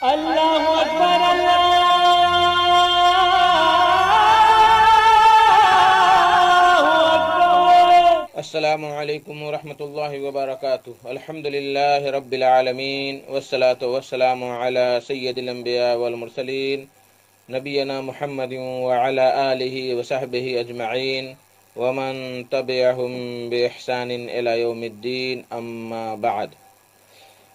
اللہ اکبر اللہ اکبر۔ السلام علیکم ورحمۃ اللہ وبرکاتہ۔ الحمدللہ رب العالمین والصلاة والسلام علی سید الانبیاء والمرسلین نبینا محمد وعلی آلہ وصحبہ اجمعین ومن تبعہم بإحسان الی یوم الدین، اما بعد۔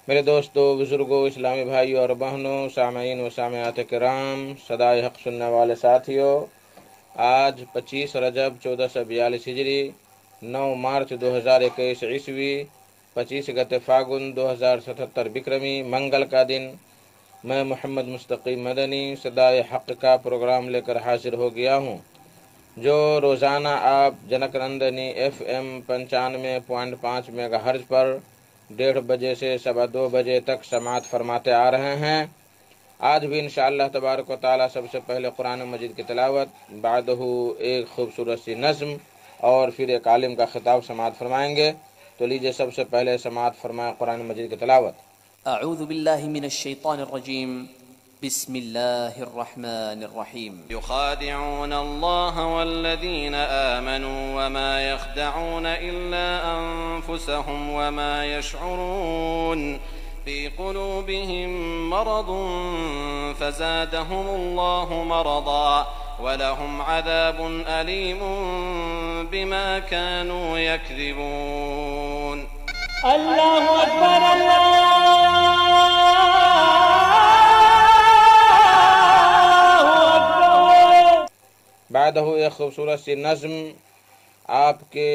میرے دوستو، بزرگوں، اسلامی بھائیوں اور بہنوں، سامعین و سامعات کرام، صدائے حق سننے والے ساتھیوں، آج 25 رجب 1442 ہجری، 9 مارچ 2021 عیسوی، 25 گتے فاگن 2077 بکرمی، منگل کا دن، میں محمد مستقیم مدنی صدائے حق کا پروگرام لے کر حاضر ہو گیا ہوں، جو روزانہ آپ جنک نندنی FM 95.5 میگا ہرج پر 1:30 بجے سے 2:15 بجے تک سماعت فرماتے آ رہے ہیں۔ آج بھی انشاءاللہ تبارک و تعالی سب سے پہلے قرآن مجید کی تلاوت، بعدہ ایک خوبصورت سی نظم اور پھر ایک عالم کا خطاب سماعت فرمائیں گے۔ تو لیجیے سب سے پہلے سماعت فرمائیں قرآن مجید کی تلاوت۔ اعوذ باللہ من الشیطان الرجیم، بسم اللہ الرحمن الرحیم۔ يخادعون الله والذين آمنوا وما يخدعون إلا أنفسهم وما يشعرون في قلوبهم مرض فزادهم الله مرضا ولهم عذاب أليم بما كانوا يكذبون۔ اللہ اکبر اللہ اکبر۔ بعدہ ایک خوبصورت سی نظم آپ کے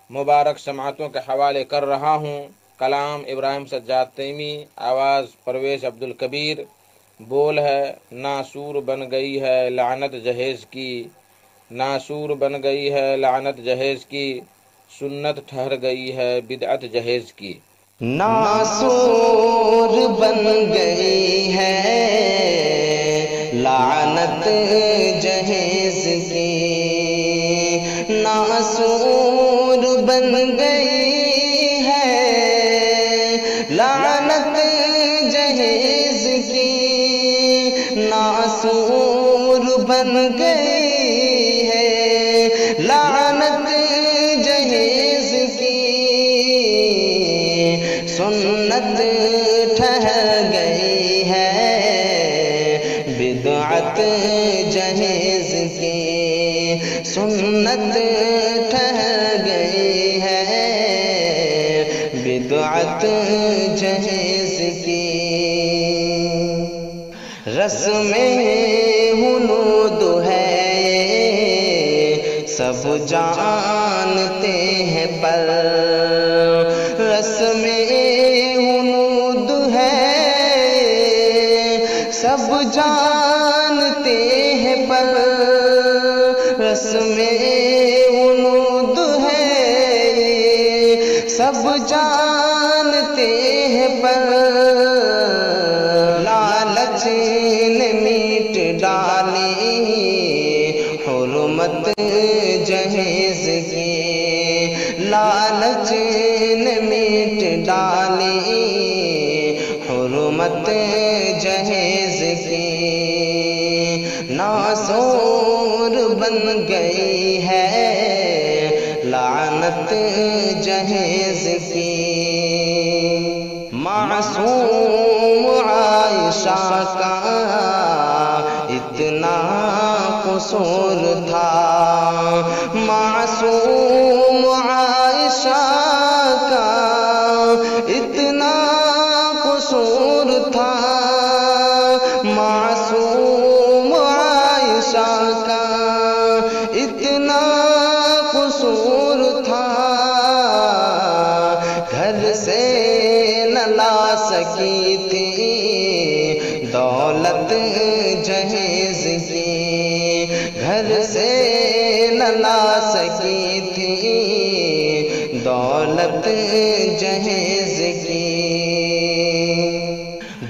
مبارک سماعتوں کے حوالے کر رہا ہوں۔ کلام ابراہیم سجاد تیمی، آواز پرویز عبدالکبیر، بول ہے: ناسور بن گئی ہے لعنت جہیز کی، ناسور بن گئی ہے لعنت جہیز کی، سنت ٹھہر گئی ہے بدعت جہیز کی۔ ناسور بن گئی ہے لعنت جہیز کی، ناسور بن گئی ہے لعنت جہیز کی، ناسور بن گئی ہے لعنت جہیز کی، سنت ٹھہر گئی ہے بدعت جہیز کی، سنت ٹھہر گئی ہے بدعت جہیز کی، رسم ہنود ہے سب جانتے ہیں پر، رسم ہنود ہے سب جانتے ہیں پر، رسم ہنود ہے سب جانتے ہیں پر، لالچ نے میٹ ڈالی حرمت جہیز کی، لالچ نے میٹ ڈالی حرمت جہیز کی، ناسور بن گئی ہے لعنت جہیز کی، معصوم عائشہ کا اتنا قصور تھا، معصوم عائشہ کا اتنا قصور تھا، معصوم عائشہ کا اتنا قصور تھا، گھر سے نہ لا سکی تھی دولت جہیز کی، گھر سے نہ لا سکی تھی دولت جہیز کی،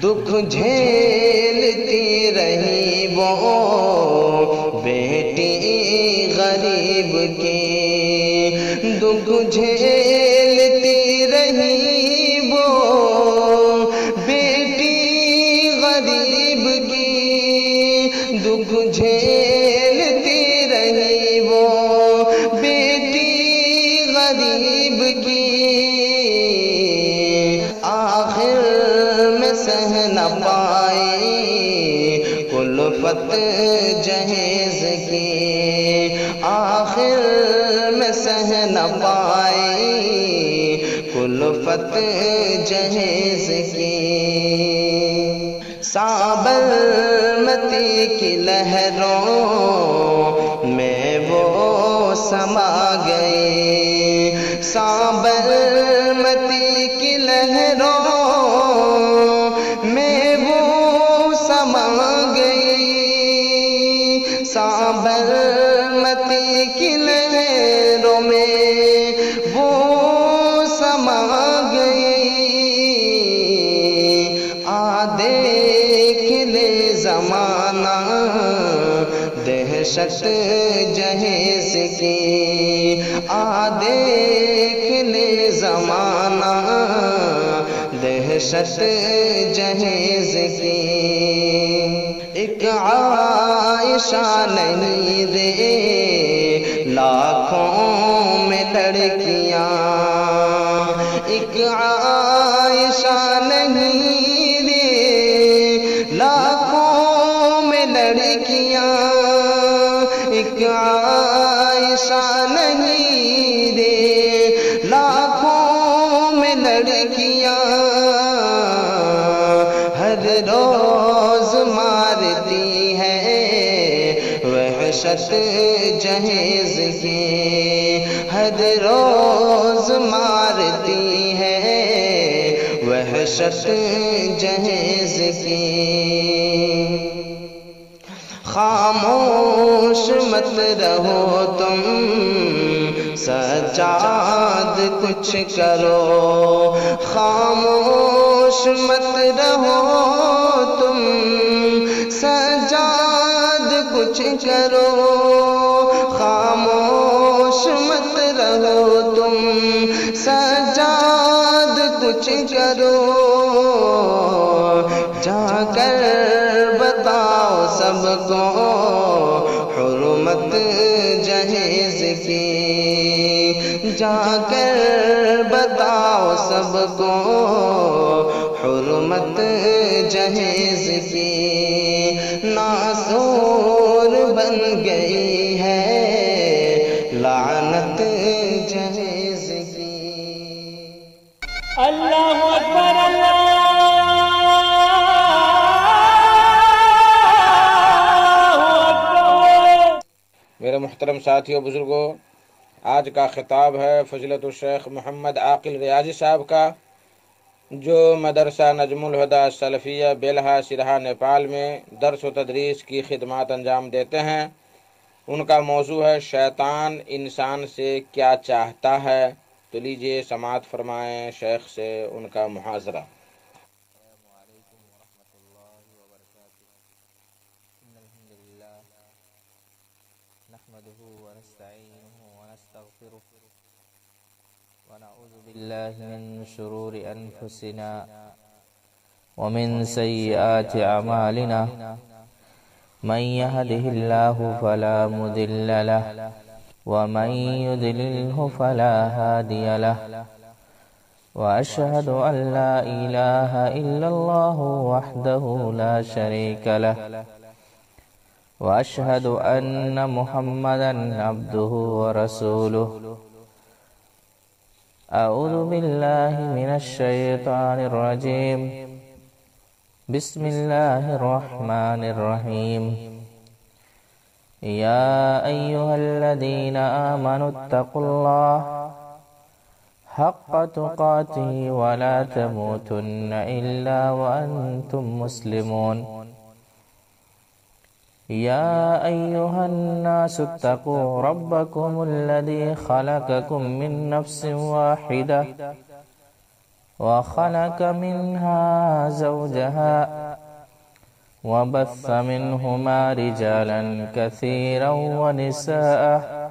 دکھ جھیلتی رہی وہ بیٹی غریب کی، دکھ جھیلتی رہی وہ بیٹی دکھ جھیلتی رہی وہ بیٹی غریب کی، آخر میں سہ نہ پائی کلفت جہیز کی، آخر میں سہ نہ پائی کلفت جہیز کی۔ سابرمتی کی لہروں میں وہ سما گئی، سابرمتی کی لہروں میں وہ سما گئی، سابرمتی کی لہروں میں وہ سما گئی۔ دیکھ لے زمانہ دہشت جہیز کی، دیکھ لے زمانہ دہشت جہیز کی۔ ایک عائشہ نہیں رے لاکھوں میں لڑکیاں، ایک عائشہ نہیں لاکھوں میں لڑکیاں، ایک عائشہ نہیں رے لاکھوں میں لڑکیاں، ہر روز مارتی ہے وحشت جہیز کی، ہر روز مارتی ہے وحشت جہیز کی۔ خاموش مت رہو تم سجاد کچھ کرو، خاموش مت رہو تم سجاد کچھ کرو، خاموش مت رہو تم سجاد کچھ کرو، جا کر بتاؤ سب کو حرمت جہیز کی، جا کر بتاؤ سب کو حرمت جہیز کی۔ ناسور بن گئی ہے لعنت جہیز کی۔ اللہ اکبر اللہ اکبر۔ میرے محترم ساتھیوں بزرگوں، آج کا خطاب ہے فضیلت الشیخ محمد عاقل ریاضی صاحب کا، جو مدرسہ نجم الہدیٰ سلفیہ بیلہا سرہا نیپال میں درس و تدریس کی خدمات انجام دیتے ہیں۔ ان کا موضوع ہے شیطان انسان سے کیا چاہتا ہے۔ تو لیجئے سماعت فرمائیں شیخ سے ان کا محاضرہ۔ السلام علیکم ورحمۃ اللہ وبرکاتہ۔ ان الحمد للہ نحمده ونستعینه ونستغفره ونعوذ باللہ من شرور انفسنا ومن سیئات اعمالنا، من يهده الله فلا مضل له ومن يضلله فلا هادي له، وأشهد أن لا إله إلا الله وحده لا شريك له، وأشهد أن محمدا عبده ورسوله۔ أعوذ بالله من الشيطان الرجيم، بسم الله الرحمن الرحيم۔ يا أيها الذين آمنوا اتقوا الله حق تقاته ولا تموتن إلا وأنتم مسلمون۔ يا أيها الناس اتقوا ربكم الذي خلقكم من نفس واحدة وخلق منها زوجها وبث منهما رجالا كثيرا ونساء،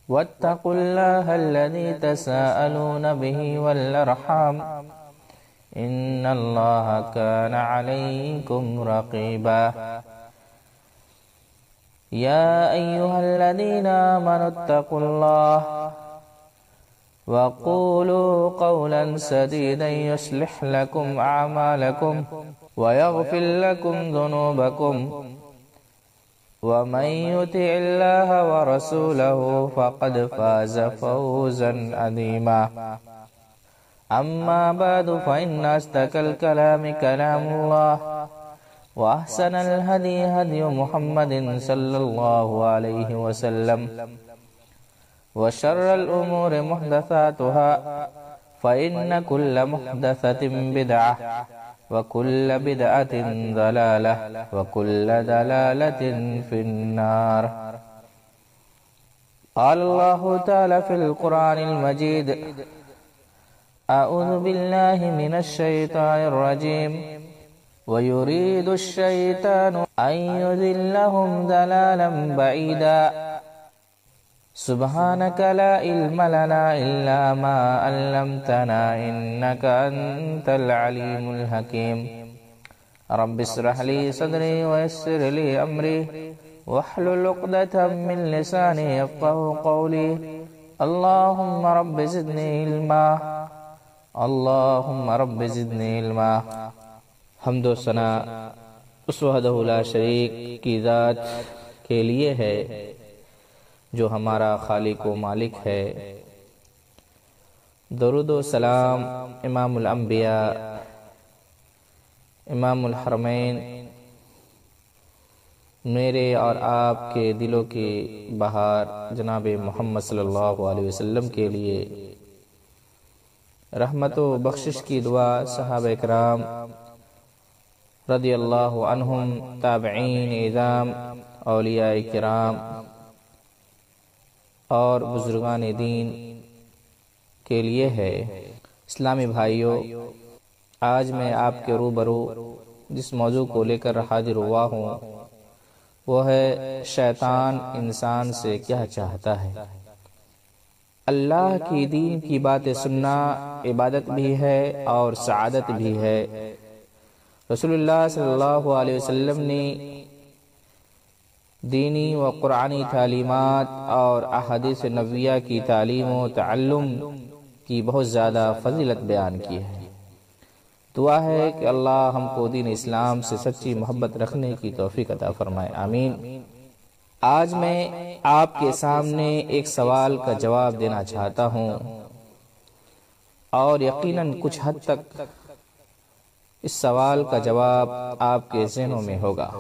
واتقوا الله الذي تساءلون به والأرحام إن الله كان عليكم رقيبا۔ يا أيها الذين آمنوا اتقوا الله وقولوا قولا سديدا يصلح لكم أعمالكم ويغفر لكم ذنوبكم ومن يطع الله ورسوله فقد فاز فوزا عظيما أما بعد فإن أصدق الكلام كلام الله وأحسن الهدي هدي محمد صلى الله عليه وسلم وشر الأمور محدثاتها فإن كل محدثة بدعة وكل بدعة ضلالة وكل ضلالة في النار. قال الله تعالى في القرآن المجيد: أعوذ بالله من الشيطان الرجيم ويريد الشيطان أن يضلهم ضلالا بعيدا سبحانك لا علم لنا إلا ما علمتنا إنك أنت العليم الحكيم. رب اشرح لي صدري ويسر لي أمري واحلل عقدة من لساني يفقهوا قولي. اللهم رب زدني علما اللهم رب زدنی علما. حمد و ثنا اس وحدہ لا شریک کی ذات کے لیے ہے جو ہمارا خالق و مالک ہے. درود و سلام امام الانبیاء امام الحرمین میرے اور آپ کے دلوں کی بہار جناب محمد صلی اللہ علیہ وسلم کے لیے. رحمت و بخشش کی دعا صحابہ اکرام رضی اللہ عنہم، تابعین اعظام، اولیاء کرام اور بزرگان دین کے لیے ہے. اسلامی بھائیوں، آج میں آپ کے روبرو جس موضوع کو لے کر حاضر ہوا ہوں وہ ہے شیطان انسان سے کیا چاہتا ہے. اللہ کی دین کی باتیں سننا عبادت بھی ہے اور سعادت بھی ہے. رسول اللہ صلی اللہ علیہ وسلم نے دینی و قرآنی تعلیمات اور احادیث نبویہ کی تعلیم و تعلم کی بہت زیادہ فضیلت بیان کی ہے. دعا ہے کہ اللہ ہم کو دین اسلام سے سچی محبت رکھنے کی توفیق عطا فرمائے، آمین. آج میں آپ کے سامنے ایک سوال کا جواب دینا چاہتا ہوں اور یقیناً کچھ حد تک اس سوال کا جواب آپ کے ذہنوں میں ہوگا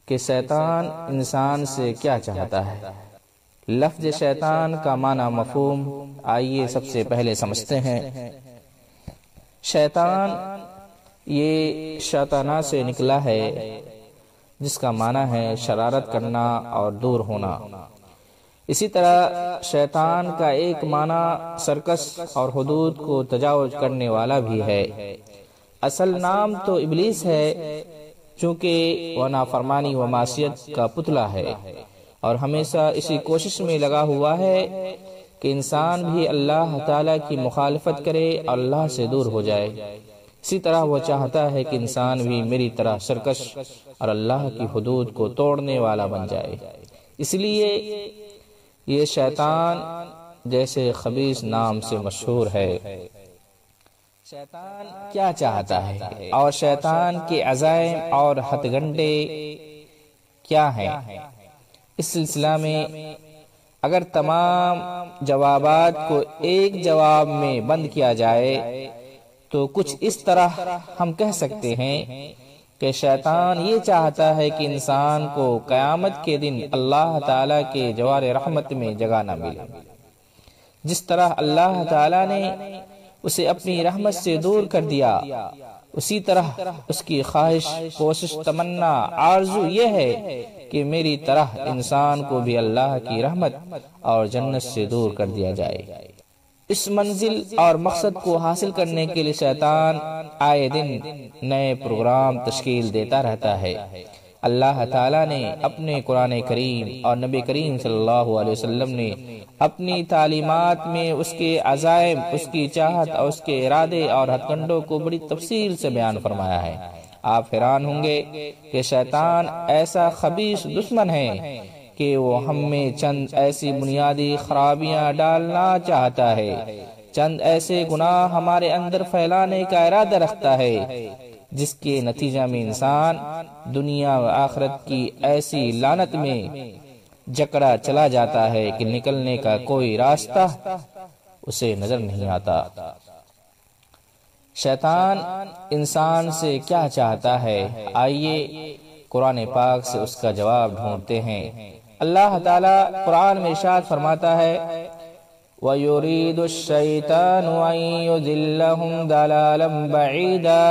کہ شیطان انسان سے کیا چاہتا ہے. لفظ شیطان کا معنی مفہوم آئیے سب سے پہلے سمجھتے ہیں. شیطان یہ شیطانہ سے نکلا ہے جس کا معنی ہے شرارت کرنا اور دور ہونا. اسی طرح شیطان کا ایک معنی سرکش اور حدود کو تجاوز کرنے والا بھی ہے. اصل نام تو ابلیس ہے چونکہ وہ نافرمانی و معصیت کا پتلا ہے اور ہمیشہ اسی کوشش میں لگا ہوا ہے کہ انسان بھی اللہ تعالیٰ کی مخالفت کرے اور اللہ سے دور ہو جائے. اسی طرح وہ چاہتا ہے کہ انسان بھی میری طرح سرکش اور اللہ کی حدود کو توڑنے والا بن جائے. اس لیے یہ شیطان جیسے خبیث نام سے مشہور ہے. شیطان کیا چاہتا ہے اور شیطان کے عزائم اور ہتھ گنڈے کیا ہیں؟ اس سلسلہ میں اگر تمام جوابات کو ایک جواب میں بند کیا جائے تو کچھ اس طرح ہم کہہ سکتے ہیں کہ شیطان یہ چاہتا ہے کہ انسان کو قیامت کے دن اللہ تعالیٰ کے جوار رحمت میں جگہ نہ ملے. جس طرح اللہ تعالیٰ نے اسے اپنی رحمت سے دور کر دیا، اسی طرح اس کی خواہش، کوشش، تمنا، آرزو یہ ہے کہ میری طرح انسان کو بھی اللہ کی رحمت اور جنت سے دور کر دیا جائے. اس منزل اور مقصد کو حاصل کرنے کے لیے شیطان آئے دن نئے پروگرام تشکیل دیتا رہتا ہے. اللہ تعالیٰ نے اپنے قرآن کریم اور نبی کریم صلی اللہ علیہ وسلم نے اپنی تعلیمات میں اس کے عزائم، اس کی چاہت اور اس کے ارادے اور ہتھ کنڈوں کو بڑی تفصیل سے بیان فرمایا ہے. آپ حیران ہوں گے کہ شیطان ایسا خبیث دشمن ہے کہ وہ ہم میں چند ایسی بنیادی خرابیاں ڈالنا چاہتا ہے، چند ایسے گناہ ہمارے اندر پھیلانے کا ارادہ رکھتا ہے جس کے نتیجہ میں انسان دنیا و آخرت کی ایسی لعنت میں جکڑا چلا جاتا ہے کہ نکلنے کا کوئی راستہ اسے نظر نہیں آتا۔ شیطان انسان سے کیا چاہتا ہے؟ آئیے قرآن پاک سے اس کا جواب ڈھونڈتے ہیں۔ اللہ تعالیٰ قرآن میں ارشاد فرماتا ہے وَيُرِيدُ الشَّيْطَانُ أَن يُضِلَّهُمْ ضَلَالًا بَعِيدًا،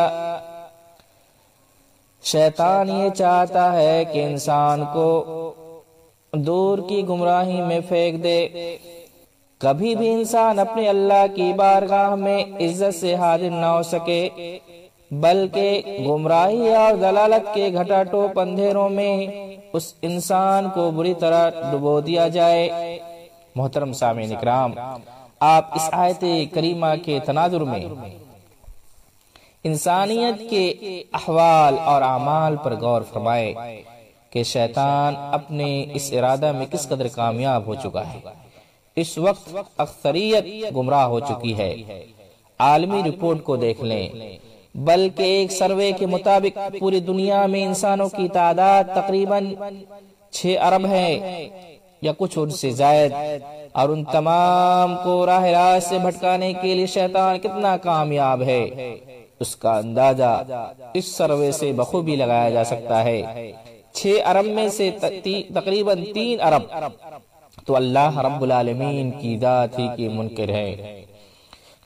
شیطان یہ چاہتا ہے کہ انسان کو دور کی گمراہی میں پھینک دے۔ کبھی بھی انسان اپنے اللہ کی بارگاہ میں عزت سے حاضر نہ ہو سکے، بلکہ گمراہی اور ضلالت کے گھٹا ٹوپ اندھیروں میں اس انسان کو بری طرح ڈبو دیا جائے۔ محترم سامعین اکرام، آپ اس آیت کریمہ کے تناظر میں انسانیت کے احوال اور اعمال پر غور فرمائے کہ شیطان اپنے اس ارادہ میں کس قدر کامیاب ہو چکا ہے۔ اس وقت اکثریت گمراہ ہو چکی ہے۔ عالمی رپورٹ کو دیکھ لیں، بلکہ ایک سروے کے مطابق پوری دنیا میں انسانوں کی تعداد تقریباً 6 ارب ہے یا کچھ ان سے زائد، اور ان تمام کو راہ راست سے بھٹکانے کے لیے شیطان کتنا کامیاب ہے اس کا اندازہ اس سروے سے بخوبی لگایا جا سکتا ہے۔ 6 ارب میں سے تقریباً 3 ارب تو اللہ رب العالمین کی ذات ہی کے منکر ہے،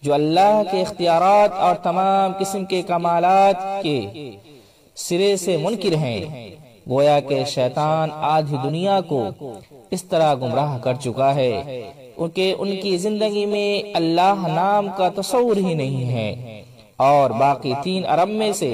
جو اللہ کے اختیارات اور تمام قسم کے کمالات کے سرے سے منکر ہیں۔ گویا کہ شیطان آدھی دنیا کو اس طرح گمراہ کر چکا ہے کہ ان کی زندگی میں اللہ نام کا تصور ہی نہیں ہے، اور باقی 3 ارب میں سے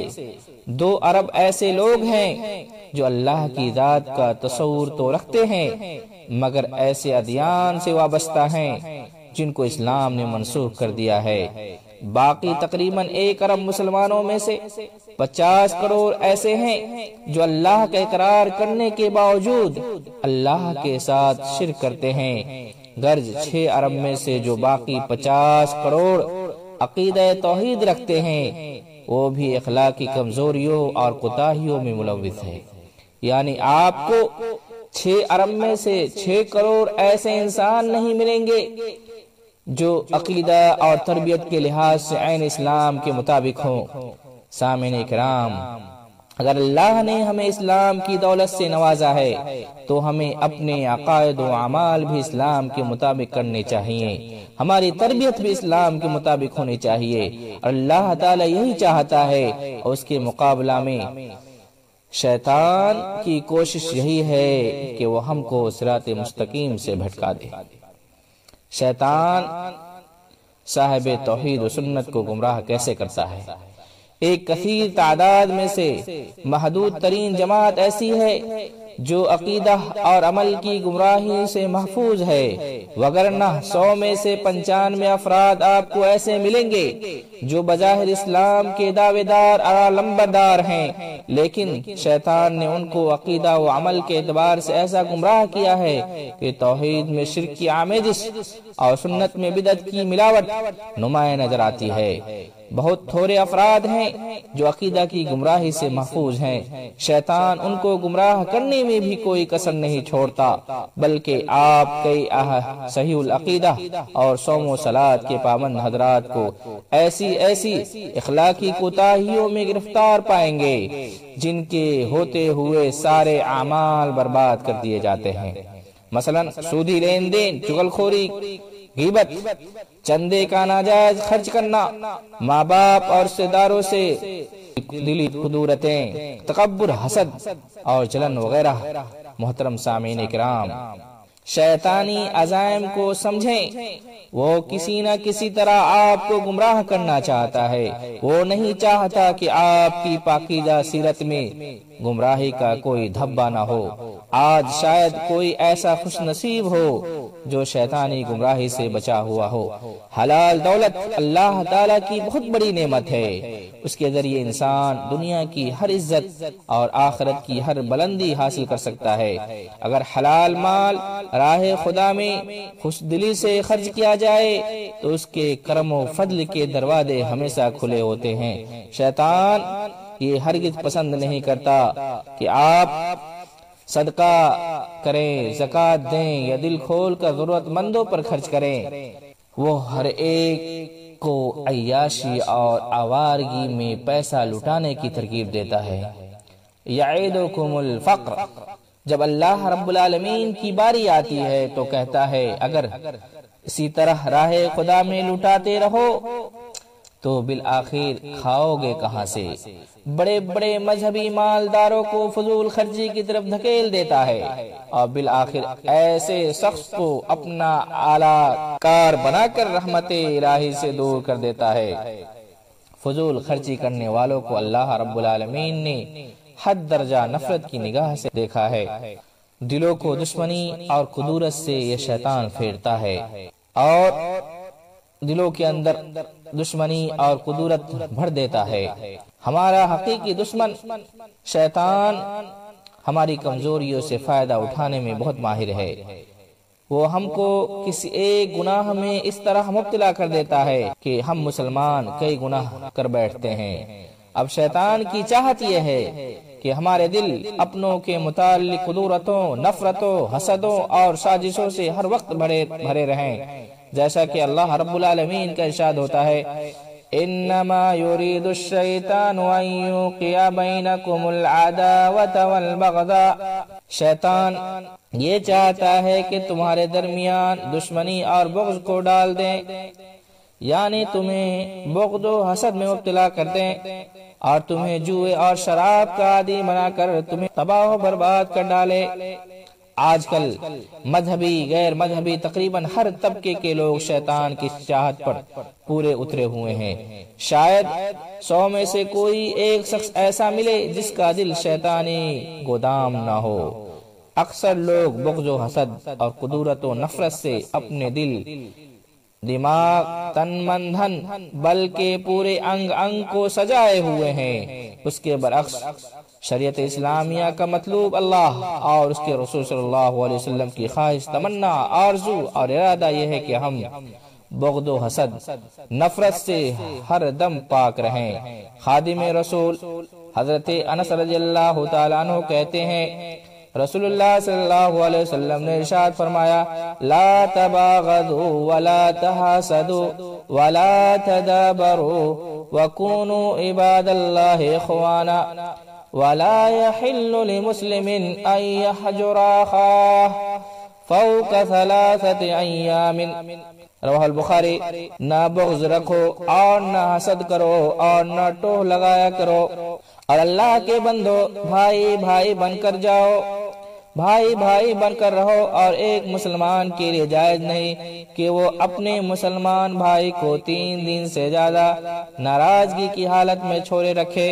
2 ارب ایسے لوگ ہیں جو اللہ کی ذات کا تصور تو رکھتے ہیں مگر ایسے ادیان سے وابستہ ہیں جن کو اسلام نے منسوخ کر دیا ہے۔ باقی تقریباً 1 ارب مسلمانوں میں سے 50 کروڑ ایسے ہیں جو اللہ کا اقرار کرنے کے باوجود اللہ کے ساتھ شرک کرتے ہیں۔ غرض 6 ارب میں سے جو باقی 50 کروڑ عقیدہ توحید رکھتے ہیں وہ بھی اخلاقی کمزوریوں اور کوتاہیوں میں ملوث ہے۔ یعنی آپ کو 6 ارب میں سے 6 کروڑ ایسے انسان نہیں ملیں گے جو عقیدہ اور تربیت کے لحاظ سے عین اسلام کے مطابق ہوں۔ سامعین کرام، اگر اللہ نے ہمیں اسلام کی دولت سے نوازا ہے تو ہمیں اپنے عقائد و اعمال بھی اسلام کے مطابق کرنے چاہیے، ہماری تربیت بھی اسلام کے مطابق ہونی چاہیے، اور اللہ تعالی یہی چاہتا ہے، اور اس کے مقابلہ میں شیطان کی کوشش یہی ہے کہ وہ ہم کو صراط مستقیم سے بھٹکا دے۔ شیطان صاحب توحید و سنت کو گمراہ کیسے کرتا ہے؟ ایک کثیر تعداد میں سے محدود ترین جماعت ایسی ہے جو عقیدہ اور عمل کی گمراہی سے محفوظ ہے، وگرنہ 100 میں سے 95 افراد آپ کو ایسے ملیں گے جو بظاہر اسلام کے دعوے دار اور لمبردار ہیں، لیکن شیطان نے ان کو عقیدہ و عمل کے اعتبار سے ایسا گمراہ کیا ہے کہ توحید میں شرک کی آمیزش اور سنت میں بدعت کی ملاوٹ نمایاں نظر آتی ہے۔ بہت تھوڑے افراد ہیں جو عقیدہ کی گمراہی سے محفوظ ہیں، شیطان ان کو گمراہ کرنے میں بھی کوئی کسر نہیں چھوڑتا، بلکہ آپ کئی صحیح العقیدہ اور صوم و صلات کے پابند حضرات کو ایسی اخلاقی کوتاہیوں میں گرفتار پائیں گے جن کے ہوتے ہوئے سارے اعمال برباد کر دیے جاتے ہیں۔ مثلا سودی لین دین، چغلخوری، غیبت، چندے کا ناجائز خرچ کرنا، ماں باپ اور رشتہ داروں سے دلی خدورتیں، تکبر، حسد اور جلن وغیرہ۔ محترم سامعین کرام، شیطانی عزائم کو سمجھیں، وہ کسی نہ کسی طرح آپ کو گمراہ کرنا چاہتا ہے، وہ نہیں چاہتا کہ آپ کی پاکیزہ سیرت میں گمراہی کا کوئی دھبا نہ ہو۔ آج شاید کوئی ایسا خوش نصیب ہو جو شیطانی گمراہی سے بچا ہوا ہو۔ حلال دولت اللہ تعالیٰ کی بہت بڑی نعمت ہے، اس کے ذریعے انسان دنیا کی ہر عزت اور آخرت کی ہر بلندی حاصل کر سکتا ہے۔ اگر حلال مال راہ خدا میں خوش دلی سے خرچ کیا جائے تو اس کے کرم و فضل کے دروازے ہمیشہ کھلے ہوتے ہیں۔ شیطان یہ ہرگز پسند نہیں کرتا کہ آپ صدقہ کریں، زکوٰۃ دیں یا دل کھول کر ضرورت مندوں پر خرچ کریں۔ وہ ہر ایک کو عیاشی اور آوارگی میں پیسہ لٹانے کی ترغیب دیتا ہے۔ یعیدکم الفقر، جب اللہ رب العالمین کی باری آتی ہے تو کہتا ہے اگر اسی طرح راہ خدا میں لٹاتے رہو تو بالآخر کھاؤ گے کہاں سے؟ بڑے بڑے مذہبی مالداروں کو فضول خرچی کی طرف دھکیل دیتا ہے اور بالآخر ایسے شخص کو اپنا اعلیٰ کار بنا کر رحمت الہی سے دور کر دیتا ہے۔ فضول خرچی کرنے والوں کو اللہ رب العالمین نے حد درجہ نفرت کی نگاہ سے دیکھا ہے۔ دلوں کو دشمنی اور کدورت سے یہ شیطان پھیرتا ہے اور دلوں کے اندر دشمنی اور کدورت بھر دیتا ہے۔ ہمارا حقیقی دشمن شیطان ہماری کمزوریوں سے فائدہ اٹھانے میں بہت ماہر ہے۔ وہ ہم کو کسی ایک گناہ میں اس طرح مبتلا کر دیتا ہے کہ ہم مسلمان کئی گناہ کر بیٹھتے ہیں۔ اب شیطان کی چاہت یہ ہے کہ ہمارے دل اپنوں کے متعلق کدورتوں، نفرتوں، حسدوں اور سازشوں سے ہر وقت بھرے رہیں، جیسا کہ اللہ رب العالمین کا ارشاد ہوتا ہے انما یرید الشیطان ان یوقع بینکم العداوۃ والبغضاء، شیطان یہ چاہتا ہے کہ تمہارے درمیان دشمنی اور بغض کو ڈال دیں، یعنی تمہیں بغض و حسد میں مبتلا کر دیں اور تمہیں جوئے اور شراب کا عادی بنا کر تمہیں تباہ و برباد کر ڈالے۔ آج کل مذہبی غیر مذہبی تقریباً ہر طبقے کے لوگ شیطان کی چاہت پر پورے اترے ہوئے ہیں۔ شاید 100 میں سے کوئی ایک شخص ایسا ملے جس کا دل شیطانی گودام نہ ہو۔ اکثر لوگ بغض و حسد اور کدورت و نفرت سے اپنے دل، دماغ، تن من دھن بلکہ پورے انگ انگ کو سجائے ہوئے ہیں۔ اس کے برعکس شریعت اسلامیہ کا مطلوب اللہ اور اس کے رسول صلی اللہ علیہ وسلم کی خواہش، تمنا، آرزو اور ارادہ یہ ہے کہ ہم بغض و حسد، نفرت سے ہر دم پاک رہیں۔ خادم رسول حضرت انس رضی اللہ تعالیٰ عنہ کہتے ہیں رسول اللہ صلی اللہ علیہ وسلم نے ارشاد فرمایا لا تباغضوا ولا تحاسدوا ولا تدابروا وكونوا عباد الله اخوانا ولا يحل لمسلم ان يحجر اخاه فوق 3 ايام رواہ البخاری۔ نہ بغض رکھو اور نہ حسد کرو اور نہ ٹوہ لگایا کرو، اور اللہ کے بندو بھائی بھائی بن کر جاؤ، بھائی بھائی بن کر رہو، اور ایک مسلمان کے لیے جائز نہیں کہ وہ اپنے مسلمان بھائی کو 3 دن سے زیادہ ناراضگی کی حالت میں چھوڑے رکھے۔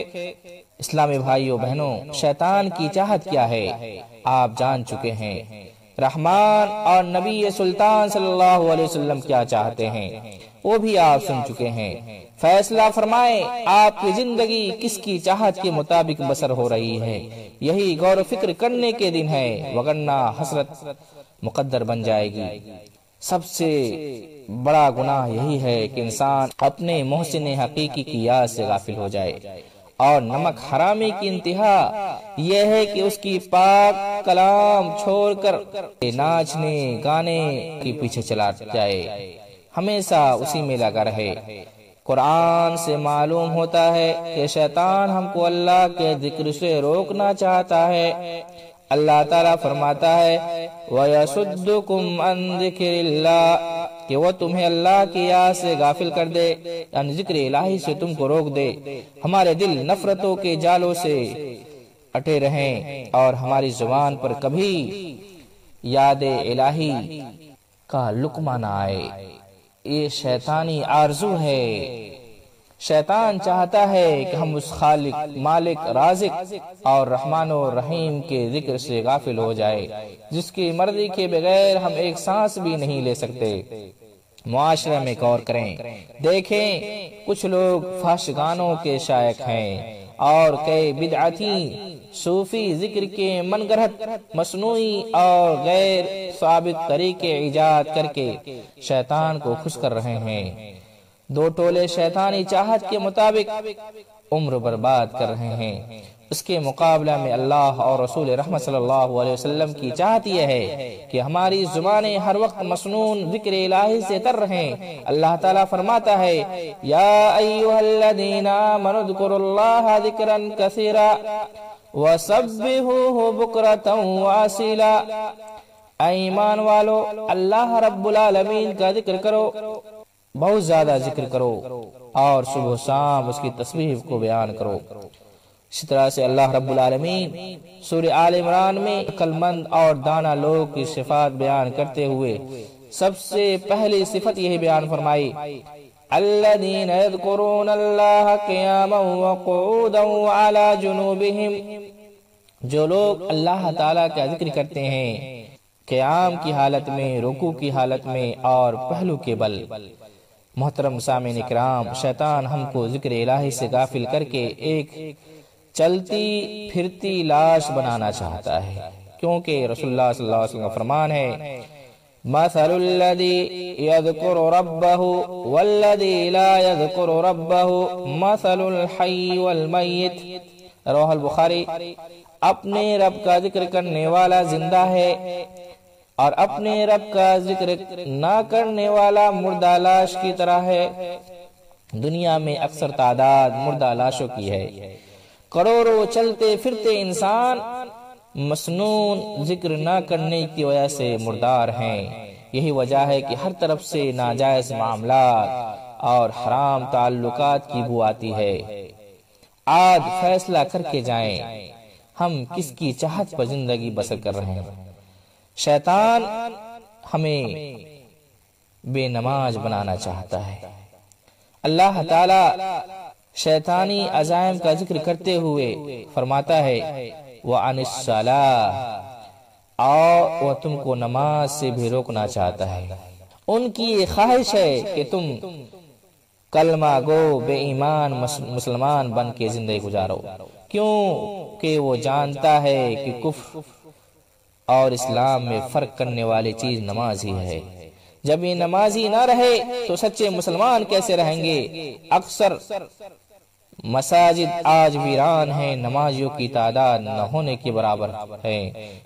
اسلامی بھائیوں بہنوں، شیطان کی چاہت کیا ہے آپ جان چکے ہیں۔ رحمان اور نبی سلطان صلی اللہ علیہ وسلم کیا چاہتے ہیں وہ بھی آپ سن چکے ہیں۔ فیصلہ فرمائیں آپ کی زندگی کس کی چاہت کے مطابق بسر ہو رہی ہے۔ یہی غور و فکر کرنے کے دن ہے، وگرنہ حسرت مقدر بن جائے گی۔ سب سے بڑا گناہ یہی ہے کہ انسان اپنے محسن حقیقی کی یاد سے غافل ہو جائے، اور نمک حرامی کی انتہا یہ ہے کہ اس کی پاک کلام چھوڑ کر ناچنے گانے کے پیچھے چلا جائے، ہمیشہ اسی میں لگا رہے۔ قرآن سے معلوم ہوتا ہے کہ شیطان ہم کو اللہ کے ذکر سے روکنا چاہتا ہے۔ اللہ تعالیٰ فرماتا ہے وَيَصُدُّكُمْ عَنْ ذِكْرِ اللَّهِ، کہ وہ تمہیں اللہ کی یاد سے غافل کر دے، یعنی ذکر الہی سے تم کو روک دے۔ ہمارے دل نفرتوں کے جالوں سے اٹے رہیں اور ہماری زبان پر کبھی یاد الہی کا لقمہ نہ آئے۔ یہ شیطانی آرزو ہے۔ شیطان چاہتا ہے کہ ہم اس خالق، مالک، رازق اور رحمان و رحیم کے ذکر سے غافل ہو جائے جس کی مرضی کے بغیر ہم ایک سانس بھی نہیں لے سکتے۔ معاشرے میں غور کریں، دیکھیں کچھ لوگ فحش گانوں کے شائق ہیں اور کئی بدعتی صوفی ذکر کے من گھڑت مصنوعی اور غیر ثابت طریقے ایجاد کر کے شیطان کو خوش کر رہے ہیں۔ دو ٹولے شیطانی چاہت کے مطابق عمر برباد کر رہے ہیں۔ اس کے مقابلہ میں اللہ اور رسول رحمت صلی اللہ علیہ وسلم کی چاہت یہ ہے کہ ہماری زبانیں ہر وقت مسنون ذکر الہی سے تر رہیں۔ اللہ تعالیٰ فرماتا ہے یا ایھا الذین آمنوا اذکروا اللہ ذکرا کثیرا وسبحوہ بکرۃ واسیلا، اے ایمان والو اللہ رب العالمین کا ذکر کرو، بہت زیادہ ذکر کرو اور صبح و شام اس کی تسبیح کو بیان کرو۔ اسی طرح سے اللہ رب العالمین سورہ آل عمران میں عقل مند اور دانا لوگ کی صفات بیان کرتے ہوئے سب سے پہلی صفت یہی بیان فرمائی، الذین یذکرون اللہ قیاما وقعودا وعلی جنوبہم، جو لوگ اللہ تعالیٰ کا ذکر کرتے ہیں قیام کی حالت میں، رکوع کی حالت میں اور پہلو کے بل۔ محترم سامعین کرام، شیطان ہم کو ذکر الہی سے غافل کر کے ایک چلتی پھرتی لاش بنانا چاہتا ہے، کیونکہ رسول اللہ صلی اللہ علیہ وسلم کا فرمان ہے مثل الذی یذکر ربہ والذی لا یذکر ربہ مثل الحی والمیت، رواه البخاری۔ اپنے رب کا ذکر کرنے والا زندہ ہے اور اپنے رب کا ذکر نہ کرنے والا مردہ لاش کی طرح ہے۔ دنیا میں اکثر تعداد مردہ لاشوں کی ہے، کروڑوں چلتے پھرتے انسان مسنون ذکر نہ کرنے کی وجہ سے مردار ہیں۔ یہی وجہ ہے کہ ہر طرف سے ناجائز معاملات اور حرام تعلقات کی بو آتی ہے۔ آج فیصلہ کر کے جائیں ہم کس کی چاہت پر زندگی بسر کر رہے ہیں۔ شیطان ہمیں بے نماز بنانا چاہتا ہے۔ اللہ تعالی شیطانی عزائم کا ذکر کرتے ہوئے فرماتا ہے وَعَنِ الصَّلَاةِ، اور وہ تم کو نماز سے بھی روکنا چاہتا ہے۔ ان کی یہ خواہش ہے کہ تم کلمہ گو بے ایمان مسلمان بن کے زندگی گزارو، کیوں کہ وہ جانتا ہے کہ کفر اور اسلام میں فرق کرنے والی چیز نماز ہی ہے۔ جب یہ نمازی نہ رہے تو سچے مسلمان کیسے رہیں گے؟ اکثر مساجد آج ویران ہیں، نمازیوں کی تعداد نہ ہونے کے برابر ہے۔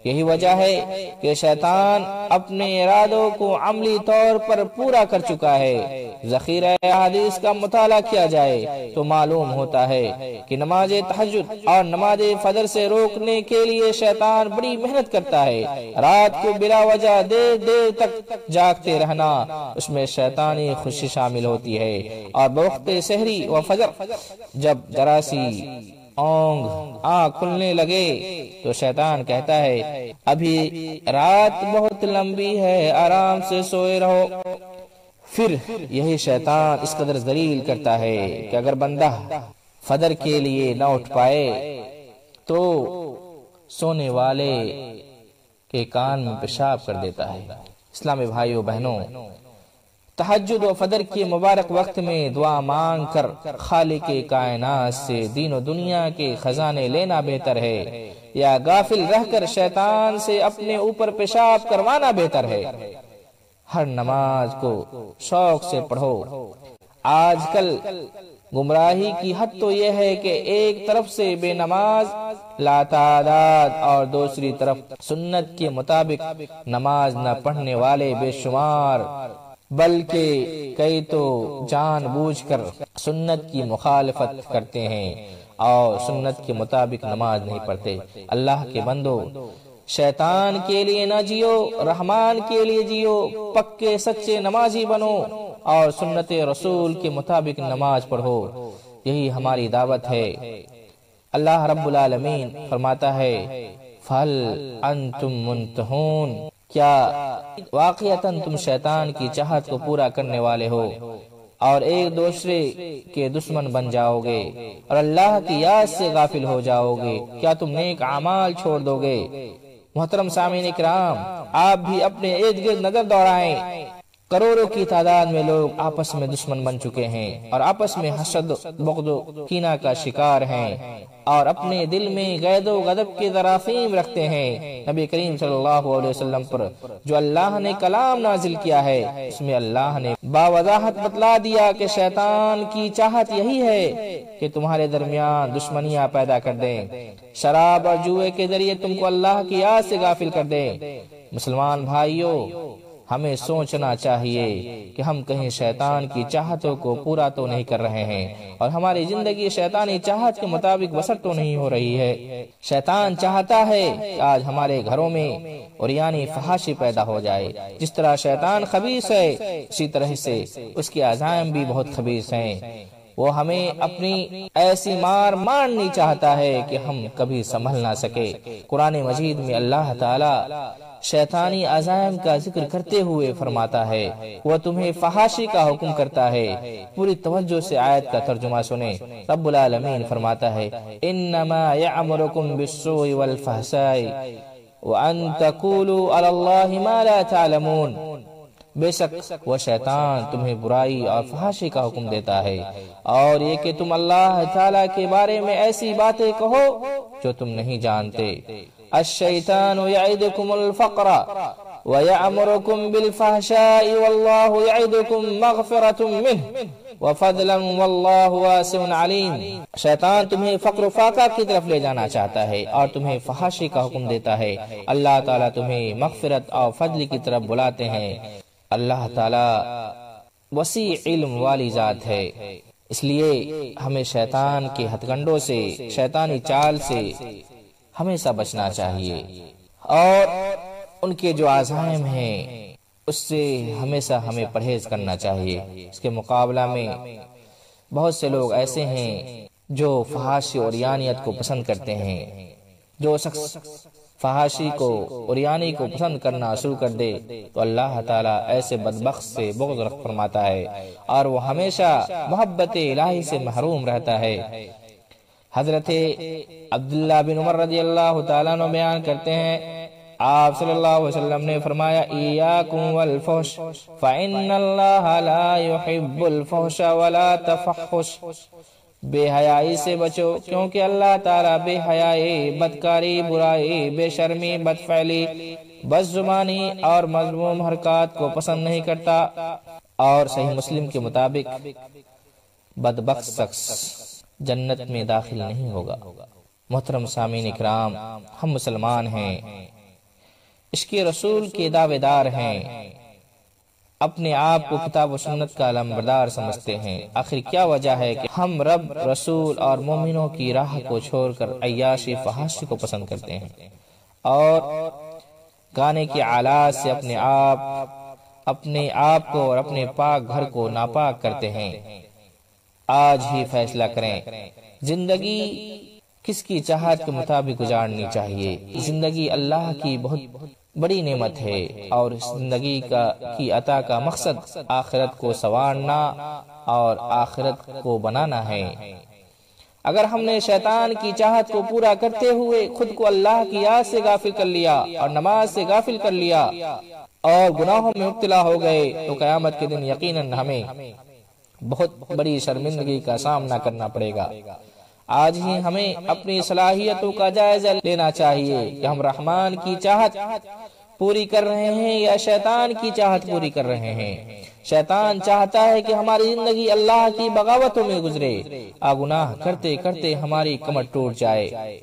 یہی وجہ ہے کہ شیطان اپنے ارادوں کو عملی طور پر پورا کر چکا ہے۔ ذخیرہ حدیث کا مطالعہ کیا جائے تو معلوم ہوتا ہے کہ نماز تہجد اور نماز فجر سے روکنے کے لیے شیطان بڑی محنت کرتا ہے۔ رات کو بلا وجہ دیر دیر تک جاگتے رہنا، اس میں شیطانی خوشی شامل ہوتی ہے۔ اور بوقت سحری و فجر جب ذرا سی آنکھ کھلنے لگے تو شیطان کہتا ہے ابھی رات بہت لمبی ہے، آرام سے سوئے رہو۔ پھر یہی شیطان اس قدر ذلیل کرتا ہے کہ اگر بندہ فجر کے لیے نہ اٹھ پائے تو سونے والے کے کان میں پیشاب کر دیتا ہے۔ اسلامی بھائیو بہنوں، تہجد و فجر کے مبارک وقت میں دعا مانگ کر خالق کائنات سے دین و دنیا کے خزانے لینا بہتر ہے یا غافل رہ کر شیطان سے اپنے اوپر پیشاب کروانا بہتر ہے؟ ہر نماز کو شوق سے پڑھو۔ آج کل گمراہی کی حد تو یہ ہے کہ ایک طرف سے بے نماز لاتعداد اور دوسری طرف سنت کے مطابق نماز نہ پڑھنے والے بے شمار، بلکہ کئی تو جان بوجھ کر سنت کی مخالفت کرتے ہیں اور سنت کے مطابق نماز نہیں پڑھتے۔ اللہ کے بندو، شیطان کے لیے نہ جیو، رحمان کے لیے جیو، پکے سچے نمازی بنو اور سنت رسول کے مطابق نماز پڑھو۔ یہی ہماری دعوت ہے۔ اللہ رب العالمین فرماتا ہے فَهَلْ أَنْتُمْ مُنْتَهُونَ، کیا واقعتاً تم شیطان کی چاہت کو پورا کرنے والے ہو اور ایک دوسرے کے دشمن بن جاؤ گے اور اللہ کی یاد سے غافل ہو جاؤ گے؟ کیا تم نیک اعمال چھوڑ دو گے؟ محترم سامعین کرام، آپ بھی اپنے ارد گرد نظر دوڑائیں۔ کروڑوں کی تعداد میں لوگ آپس میں دشمن بن چکے ہیں اور آپس میں حسد بغض و کینہ کا شکار ہیں اور اپنے دل میں غیظ و غضب کے جراثیم رکھتے ہیں۔ نبی کریم صلی اللہ علیہ وسلم پر جو اللہ نے کلام نازل کیا ہے اس میں اللہ نے باوضاحت بتلا دیا کہ شیطان کی چاہت یہی ہے کہ تمہارے درمیان دشمنیاں پیدا کر دیں، شراب اور جوئے کے ذریعے تم کو اللہ کی یاد سے غافل کر دیں۔ مسلمان بھائیوں، ہمیں سوچنا چاہیے کہ ہم کہیں شیطان کی چاہتوں کو پورا تو نہیں کر رہے ہیں اور ہماری زندگی شیطانی چاہت کے مطابق بسر تو نہیں ہو رہی ہے۔ شیطان چاہتا ہے کہ آج ہمارے گھروں میں عریانی فحاشی پیدا ہو جائے۔ جس طرح شیطان خبیث ہے اسی طرح سے اس کے عزائم بھی بہت خبیث ہیں۔ وہ ہمیں اپنی ایسی مار مارنی چاہتا ہے کہ ہم کبھی سنبھل نہ سکے۔ قرآن مجید میں اللہ تعالی شیطانی عزائم کا ذکر کرتے ہوئے فرماتا ہے وہ تمہیں فحاشی کا حکم کرتا ہے۔ پوری توجہ سے آیت کا ترجمہ سنیں۔ رب العالمین فرماتا ہے انما یعمرکم بالسوء والفحشاء وان تقولوا علی اللہ ما لا تعلمون، بے شک وہ شیطان تمہیں برائی اور فحاشی کا حکم دیتا ہے اور یہ کہ تم اللہ تعالی کے بارے میں ایسی باتیں کہو جو تم نہیں جانتے۔ الشیطان یعدکم الفقر ویعمرکم بالفحشاء واللہ یعدکم مغفرۃ منہ وفضلا واللہ واسع علیم۔ شیطان تمہیں فقر و فاقہ کی طرف لے جانا چاہتا ہے اور تمہیں فحاشی کا حکم دیتا ہے۔ اللہ تعالیٰ تمہیں مغفرت اور فضل کی طرف بلاتے ہیں۔ اللہ تعالیٰ وسیع علم والی ذات ہے، اس لیے ہمیں شیطان کے ہتھ کنڈوں سے، شیطانی چال سے ہمیشہ بچنا چاہیے اور ان کے جو عزائم ہیں اس سے ہمیشہ ہمیں پرہیز کرنا چاہیے۔ اس کے مقابلہ میں بہت سے لوگ ایسے ہیں جو فحاشی اور عریانیت کو پسند کرتے ہیں۔ جو شخص فحاشی کو عریانی کو پسند کرنا شروع کر دے تو اللہ تعالیٰ ایسے بدبخت سے بغض رکھ فرماتا ہے اور وہ ہمیشہ محبت الہی سے محروم رہتا ہے۔ حضرت عبداللہ بن عمر رضی اللہ تعالیٰ عنہ بیان کرتے ہیں آپ صلی اللہ علیہ وسلم نے فرمایا ایاکم والفحش فإن اللہ لا يحب الفحش ولا تفحش، بے حیائی سے بچو کیونکہ اللہ تعالیٰ بے حیائی، بدکاری، برائی، بے شرمی، بدفعلی، بد زبانی اور مذموم حرکات کو پسند نہیں کرتا۔ اور صحیح مسلم کے مطابق بدبخت شخص جنت میں داخل نہیں ہوگا۔ محترم سامعین اکرام، ہم مسلمان ہیں، عشق رسول کے دعوے دار ہیں، اپنے آپ کو کتاب و سنت کا علمبردار سمجھتے ہیں۔ آخر کیا وجہ ہے کہ ہم رب، رسول اور مومنوں کی راہ کو چھوڑ کر عیاشی فحاشی کو پسند کرتے ہیں اور گانے کے آلات سے اپنے آپ کو اور اپنے پاک گھر کو ناپاک کرتے ہیں۔ آج ہی فیصلہ کریں زندگی کس کی چاہت کے مطابق گزارنی چاہیے۔ زندگی اللہ کی بہت بڑی نعمت ہے اور زندگی کی عطا کا مقصد آخرت کو سنوارنا اور آخرت کو بنانا ہے۔ اگر ہم نے شیطان کی چاہت کو پورا کرتے ہوئے خود کو اللہ کی یاد سے غافل کر لیا اور نماز سے غافل کر لیا اور گناہوں میں مبتلا ہو گئے تو قیامت کے دن یقیناً ہمیں بہت بڑی شرمندگی کا سامنا کرنا پڑے گا۔ آج ہی ہمیں اپنی صلاحیتوں کا جائزہ لینا چاہیے کہ ہم رحمان کی چاہت پوری کر رہے ہیں یا شیطان کی چاہت پوری کر رہے ہیں۔ شیطان چاہتا ہے کہ ہماری زندگی اللہ کی بغاوتوں میں گزرے، گناہ کرتے کرتے ہماری کمر ٹوٹ جائے۔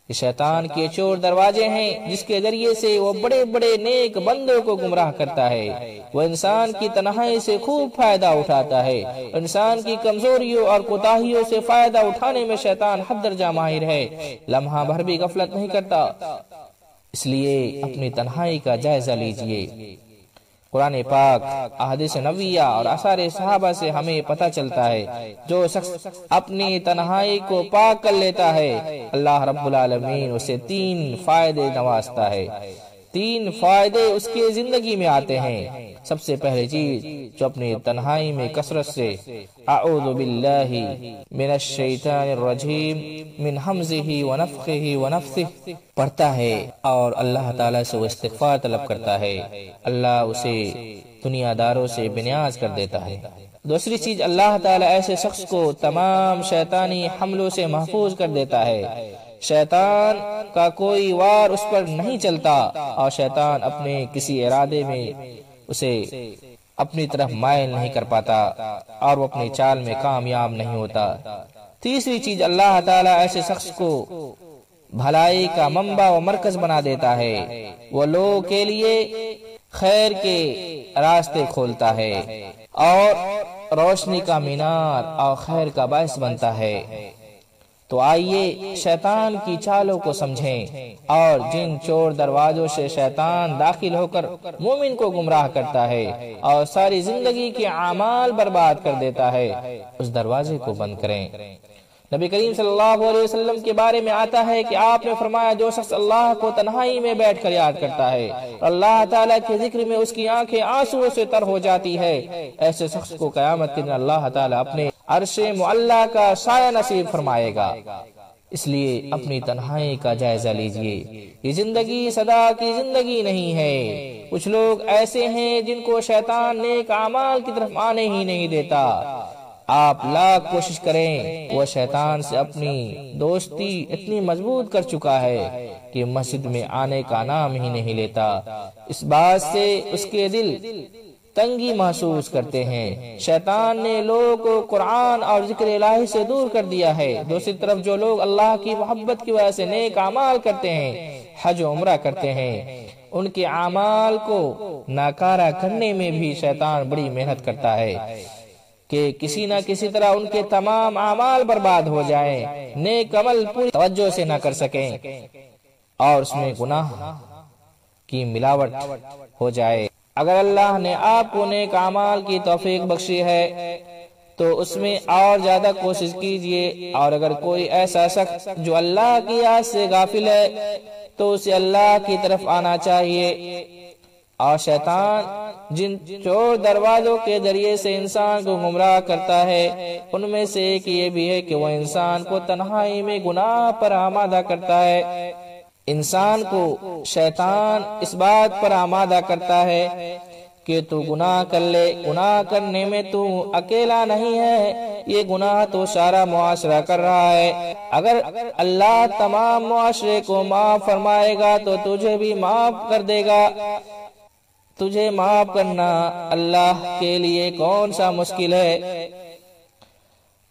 یہ شیطان کے چور دروازے ہیں جس کے ذریعے سے وہ بڑے بڑے نیک بندوں کو گمراہ کرتا ہے۔ وہ انسان کی تنہائی سے خوب فائدہ اٹھاتا ہے۔ انسان کی کمزوریوں اور کوتاہیوں سے فائدہ اٹھانے میں شیطان حد درجہ ماہر ہے، لمحہ بھر بھی غفلت نہیں کرتا۔ اس لیے اپنی تنہائی کا جائزہ لیجئے۔ قرآن پاک، احادیث نبویہ اور آثار صحابہ سے ہمیں پتہ چلتا ہے جو شخص اپنی تنہائی کو پاک کر لیتا ہے اللہ رب العالمین اسے 3 فائدے نوازتا ہے۔ 3 فائدے اس کی زندگی میں آتے ہیں۔ سب سے پہلی چیز جو اپنی تنہائی میں کثرت سے اعوذ باللہ من الشیطان الرجیم من حمزہ ونفخہ ونفثہ پڑھتا ہے اور اللہ تعالیٰ سے وہ استغفار طلب کرتا ہے، اللہ اسے دنیا داروں سے بنیاز کر دیتا ہے۔ دوسری چیز، اللہ تعالیٰ ایسے شخص کو تمام شیطانی حملوں سے محفوظ کر دیتا ہے۔ شیطان کا کوئی وار اس پر نہیں چلتا اور شیطان اپنے کسی ارادے میں اسے اپنی طرف مائل نہیں کر پاتا اور وہ اپنی چال میں کامیاب نہیں ہوتا۔ تیسری چیز، اللہ تعالیٰ ایسے شخص کو بھلائی کا منبع و مرکز بنا دیتا ہے، وہ لوگوں کے لیے خیر کے راستے کھولتا ہے اور روشنی کا مینار اور خیر کا باعث بنتا ہے۔ تو آئیے شیطان کی چالوں کو سمجھیں اور جن چور دروازوں سے شیطان داخل ہو کر مومن کو گمراہ کرتا ہے اور ساری زندگی کے اعمال برباد کر دیتا ہے، اس دروازے کو بند کریں۔ نبی کریم صلی اللہ علیہ وسلم کے بارے میں آتا ہے کہ آپ نے فرمایا، جو شخص اللہ کو تنہائی میں بیٹھ کر یاد کرتا ہے اور اللہ تعالیٰ کے ذکر میں اس کی آنکھیں آنسوؤں سے تر ہو جاتی ہے، ایسے شخص کو قیامت کے دن اللہ تعالیٰ اپنے عرش معلیٰ کا سایہ نصیب فرمائے گا۔ اس لیے اپنی تنہائی کا جائزہ لیجئے، یہ زندگی سدا کی زندگی نہیں ہے۔ کچھ لوگ ایسے ہیں جن کو شیطان نیک اعمال کی طرف آنے ہی نہیں دیتا۔ آپ لاکھ کوشش کریں، وہ شیطان سے اپنی دوستی اتنی مضبوط کر چکا ہے کہ مسجد میں آنے کا نام ہی نہیں لیتا۔ اس بات سے اس کے دل تنگی محسوس کرتے ہیں۔ شیطان نے لوگوں کو قرآن اور ذکر الہی سے دور کر دیا ہے۔ دوسری طرف جو لوگ اللہ کی محبت کی وجہ سے نیک اعمال کرتے ہیں، حج و عمرہ کرتے ہیں، ان کے اعمال کو ناکارہ کرنے میں بھی شیطان بڑی محنت کرتا ہے کہ کسی نہ کسی طرح ان کے تمام اعمال برباد ہو جائیں، نیک عمل پوری توجہ سے نہ کر سکیں اور اس میں گناہ کی ملاوٹ ہو جائے۔ اگر اللہ نے آپ کو نیک اعمال کی توفیق بخشی ہے تو اس میں اور زیادہ کوشش کیجئے، اور اگر کوئی ایسا شخص جو اللہ کی یاد سے غافل ہے تو اسے اللہ کی طرف آنا چاہیے۔ اور شیطان جن چور دروازوں کے ذریعے سے انسان کو گمراہ کرتا ہے، ان میں سے ایک یہ بھی ہے کہ وہ انسان کو تنہائی میں گناہ پر آمادہ کرتا ہے۔ انسان کو شیطان اس بات پر آمادہ کرتا ہے کہ تو گناہ کر لے، گناہ کرنے میں تو اکیلا نہیں ہے، یہ گناہ تو سارا معاشرہ کر رہا ہے۔ اگر اللہ تمام معاشرے کو معاف فرمائے گا تو تجھے بھی معاف کر دے گا۔ تجھے معاف کرنا اللہ کے لیے کون سا مشکل ہے؟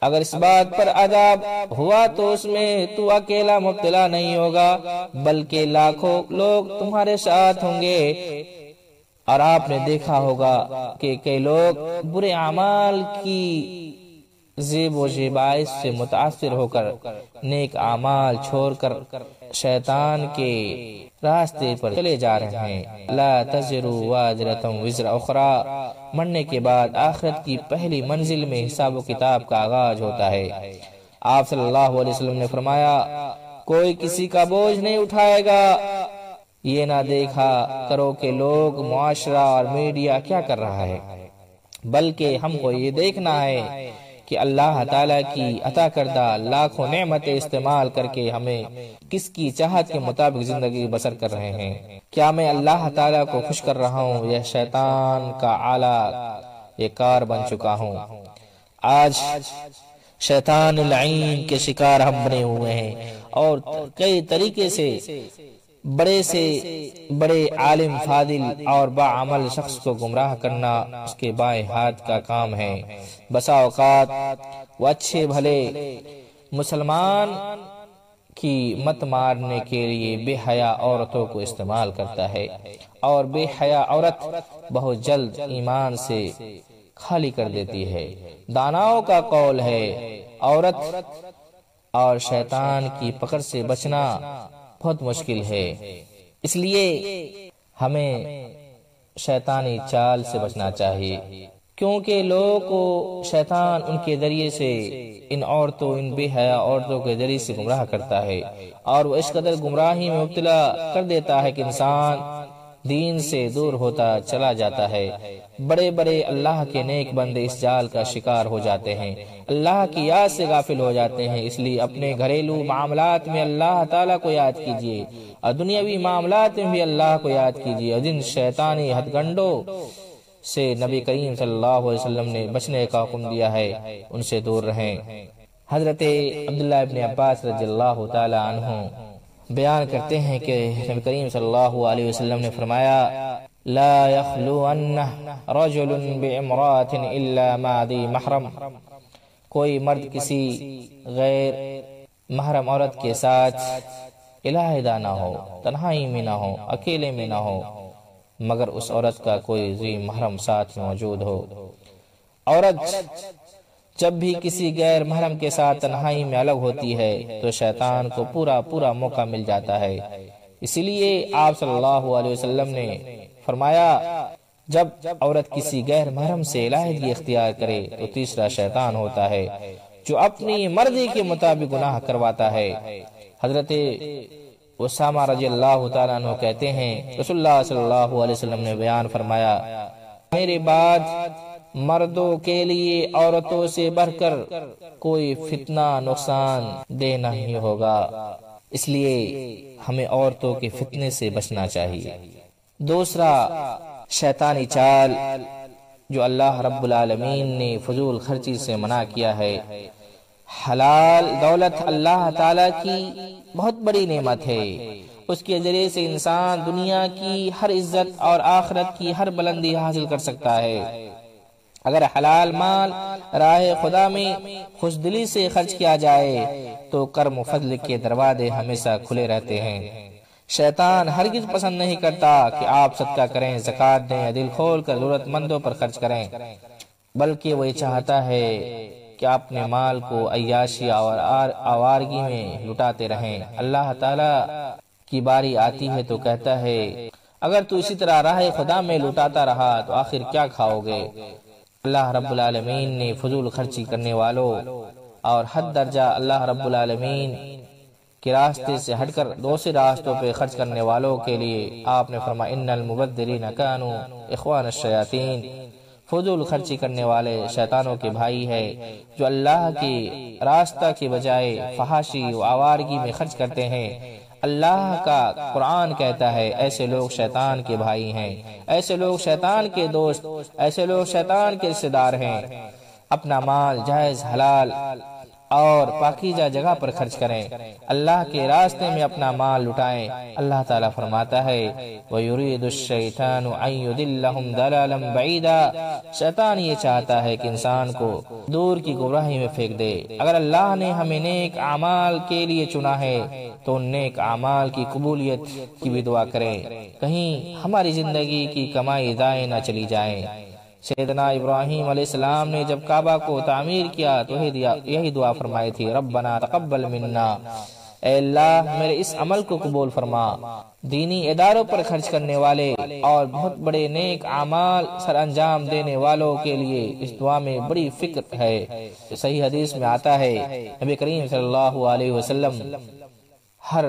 اگر اس بات پر عذاب ہوا تو اس میں تو اکیلا مبتلا نہیں ہوگا، بلکہ لاکھوں لوگ تمہارے ساتھ ہوں گے۔ اور آپ نے دیکھا ہوگا کہ کئی لوگ برے اعمال کی زیب و زیبائش سے متاثر ہو کر نیک اعمال چھوڑ کر شیطان کے راستے پر چلے جا رہے ہیں۔ لا تزر وازرۃ وزر اخری، مرنے کے بعد آخرت کی پہلی منزل میں حساب و کتاب کا آغاز ہوتا ہے۔ آپ صلی اللہ علیہ وسلم نے فرمایا، کوئی کسی کا بوجھ نہیں اٹھائے گا۔ یہ نہ دیکھا کرو کہ لوگ، معاشرہ اور میڈیا کیا کر رہا ہے، بلکہ ہم کو یہ دیکھنا ہے کہ اللہ تعالیٰ کی عطا کردہ لاکھوں نعمتیں استعمال کر کے ہمیں کس کی چاہت کے مطابق زندگی بسر کر رہے ہیں۔ کیا میں اللہ تعالیٰ کو خوش کر رہا ہوں یا شیطان کا آلہ یہ کار بن چکا ہوں؟ آج شیطان لعین کے شکار ہم بنے ہوئے ہیں اور کئی طریقے سے بڑے عالم فاضل اور باعمل شخص کو گمراہ کرنا اس کے بائیں ہاتھ کا کام ہے۔ بسا اوقات وہ اچھے بھلے مسلمان کی مت مارنے کے لیے بے حیا عورتوں کو استعمال کرتا ہے، اور بے حیا عورت بہت جلد ایمان سے خالی کر دیتی ہے۔ داناؤں کا قول ہے، عورت اور شیطان کی پکڑ سے بچنا بہت مشکل ہے، اس لیے ہمیں شیطانی چال سے بچنا چاہیے، کیونکہ لوگوں کو شیطان ان کے ذریعے سے ان عورتوں، ان بے حیا عورتوں کے ذریعے سے گمراہ کرتا ہے، اور وہ اس قدر گمراہی میں مبتلا کر دیتا ہے کہ انسان دین سے دور ہوتا چلا جاتا ہے۔ بڑے بڑے اللہ کے نیک بندے اس جال کا شکار ہو جاتے ہیں، اللہ کی یاد سے غافل ہو جاتے ہیں۔ اس لیے اپنے گھریلو معاملات میں اللہ تعالیٰ کو یاد کیجیے، اور دنیاوی معاملات میں بھی اللہ کو یاد کیجیے، اور جن شیطانی ہتھ گنڈوں سے نبی کریم صلی اللہ علیہ وسلم نے بچنے کا حکم دیا ہے ان سے دور رہیں۔ حضرت عبداللہ ابن عباس رضی اللہ تعالی عنہ بیان کرتے ہیں کہ نبی کریم صلی اللہ علیہ وسلم نے فرمایا لا يخلون رجل بامرأة الا مع ذی محرم، کوئی مرد کسی غیر محرم عورت کے ساتھ علیحدہ نہ ہو، تنہائی میں نہ ہو، اکیلے میں نہ ہو، مگر اس عورت کا کوئی ذی محرم ساتھ موجود ہو۔ عورت جب بھی کسی غیر محرم کے ساتھ تنہائی میں الگ ہوتی ہے تو شیطان کو پورا موقع مل جاتا ہے۔ اسی لیے آپ صلی اللہ علیہ وسلم نے فرمایا جب عورت کسی غیر محرم سے علیحدگی اختیار کرے تو تیسرا شیطان ہوتا ہے جو اپنی مرضی کے مطابق گناہ کرواتا ہے۔ حضرت اسامہ رضی اللہ تعالیٰ عنہ کہتے ہیں رسول اللہ صلی اللہ علیہ وسلم نے بیان فرمایا میرے بعد مردوں کے لیے عورتوں سے بڑھ کر کوئی فتنہ نقصان دہ نہیں ہوگا، اس لیے ہمیں عورتوں کے فتنے سے بچنا چاہیے۔ دوسرا شیطانی چال جو اللہ رب العالمین نے فضول خرچی سے منع کیا ہے۔ حلال دولت اللہ تعالیٰ کی بہت بڑی نعمت ہے، اس کے ذریعے سے انسان دنیا کی ہر عزت اور آخرت کی ہر بلندی حاصل کر سکتا ہے۔ اگر حلال مال راہ خدا میں خوش دلی سے خرچ کیا جائے تو کرم و فضل کے دروازے ہمیشہ کھلے رہتے ہیں۔ شیطان ہرگز پسند نہیں کرتا کہ آپ صدقہ کریں، زکوٰۃ دیں یا دل کھول کر ضرورت مندوں پر خرچ کریں، بلکہ وہ چاہتا ہے کہ اپنے مال کو عیاشی اور آوارگی میں لٹاتے رہیں۔ اللہ تعالیٰ کی باری آتی ہے تو کہتا ہے اگر تو اسی طرح راہ خدا میں لٹاتا رہا تو آخر کیا کھاؤ گے؟ اللہ رب العالمین نے فضول خرچی کرنے والوں اور حد درجہ اللہ رب العالمین کے راستے سے ہٹ کر دوسرے راستوں پہ خرچ کرنے والوں کے لیے آپ نے فرمایا ان المبذرین کانوا اخوان الشیاطین، فضول خرچی کرنے والے شیطانوں کے بھائی ہے جو اللہ کے راستہ کے بجائے فحاشی و آوارگی میں خرچ کرتے ہیں۔ اللہ کا قرآن کہتا ہے ایسے لوگ شیطان کے بھائی ہیں، ایسے لوگ شیطان کے دوست، ایسے لوگ شیطان کے رشتہ دار ہیں۔ اپنا مال جائز حلال اور پاکیزہ جگہ پر خرچ کریں، اللہ کے راستے میں اپنا مال لٹائیں۔ اللہ تعالیٰ فرماتا ہے وَيُرِيدُ الشَّيْطَانُ أَن يُضِلَّهُمْ ضَلَالًا بَعِيدًا، شیطان یہ چاہتا ہے کہ انسان کو دور کی گمراہی میں پھینک دے۔ اگر اللہ نے ہمیں نیک اعمال کے لیے چنا ہے تو ان نیک اعمال کی قبولیت کی بھی دعا کریں، کہیں ہماری زندگی کی کمائی ضائع نہ چلی جائیں۔ سیدنا ابراہیم علیہ السلام نے جب کعبہ کو تعمیر کیا تو یہی دعا فرمائی تھی ربنا تقبل منا، اے اللہ میرے اس عمل کو قبول فرما۔ دینی اداروں پر خرچ کرنے والے اور بہت بڑے نیک اعمال سر انجام دینے والوں کے لیے اس دعا میں بڑی فکر ہے۔ صحیح حدیث میں آتا ہے نبی کریم صلی اللہ علیہ وسلم ہر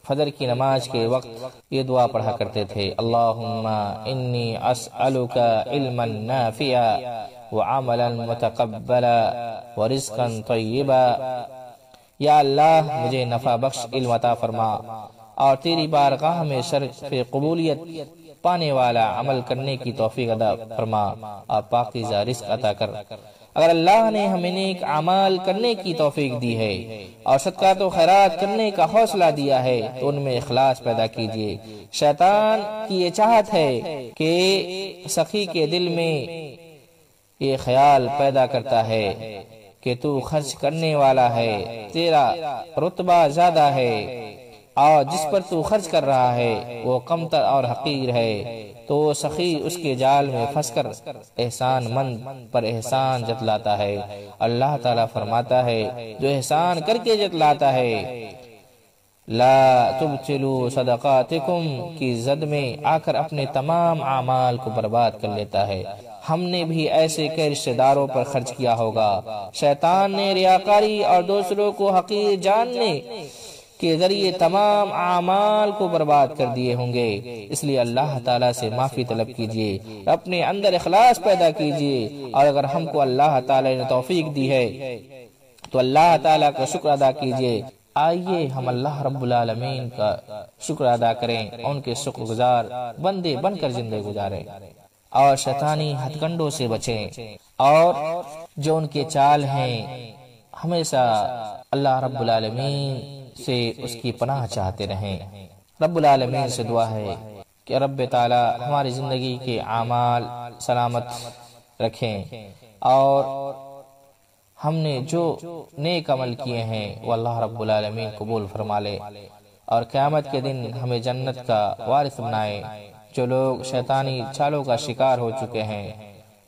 فجر کی نماز کے وقت یہ دعا پڑھا کرتے تھے اللہم انی اسألک علما نافعا وعملا متقبلا ورزقا طیبا، یا اللہ مجھے نفع بخش علم عطا فرما اور تیری بارگاہ میں شرف قبولیت پانے والا عمل کرنے کی توفیق عطا فرما اور پاکیزہ رزق عطا کر۔ اگر اللہ نے ہمیں نیک اعمال کرنے کی توفیق دی ہے اور صدقات و خیرات کرنے کا حوصلہ دیا ہے تو ان میں اخلاص پیدا کیجیے۔ شیطان کی یہ چاہت ہے کہ سخی کے دل میں یہ خیال پیدا کرتا ہے کہ تو خرچ کرنے والا ہے، تیرا رتبہ زیادہ ہے اور جس پر تو خرچ کر رہا ہے وہ کمتر اور حقیر ہے، تو سخی اس کے جال میں پھنس کر احسان مند پر احسان جتلاتا ہے۔ اللہ تعالیٰ فرماتا ہے جو احسان کر کے جتلاتا ہے لا تبطلوا صدقاتکم کی زد میں آ کر اپنے تمام اعمال کو برباد کر لیتا ہے۔ ہم نے بھی ایسے کئی رشتہ داروں پر خرچ کیا ہوگا۔ شیطان نے ریاکاری اور دوسروں کو حقیر جاننے کے ذریعے تمام اعمال کو برباد کر دیے ہوں گے، اس لیے اللہ تعالیٰ سے معافی طلب کیجیے، اپنے اندر اخلاص پیدا کیجیے، اور اگر ہم کو اللہ تعالیٰ نے توفیق دی ہے تو اللہ تعالیٰ کا شکر ادا کیجیے۔ آئیے ہم اللہ رب العالمین کا شکر ادا کریں، ان کے شکر گزار بندے بن کر زندگی گزاریں۔ اور شیطانی ہتھ کنڈوں سے بچیں، اور جو ان کے چال ہیں ہمیشہ اللہ رب العالمین سے اس کی پناہ چاہتے رہیں۔ رب العالمین سے دعا ہے کہ رب تعالی ہماری زندگی کے اعمال سلامت رکھیں، اور ہم نے جو نیک عمل کیے ہیں وہ اللہ رب العالمین قبول فرما لے، اور قیامت کے دن ہمیں جنت کا وارث بنائے۔ جو لوگ شیطانی چالوں کا شکار ہو چکے ہیں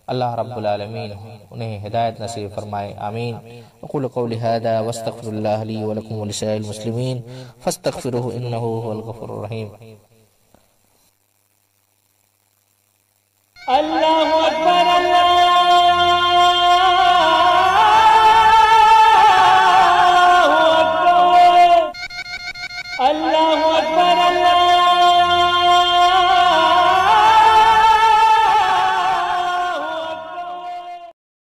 اللہ رب العالمین انہیں ہدایت نصیب فرمائے، آمین۔ اقول قولی ھذا واستغفر اللہ لی ولکم ولسائر المسلمین فاستغفروہ انہ هو الغفور الرحیم۔ اللہ اکبر اللہ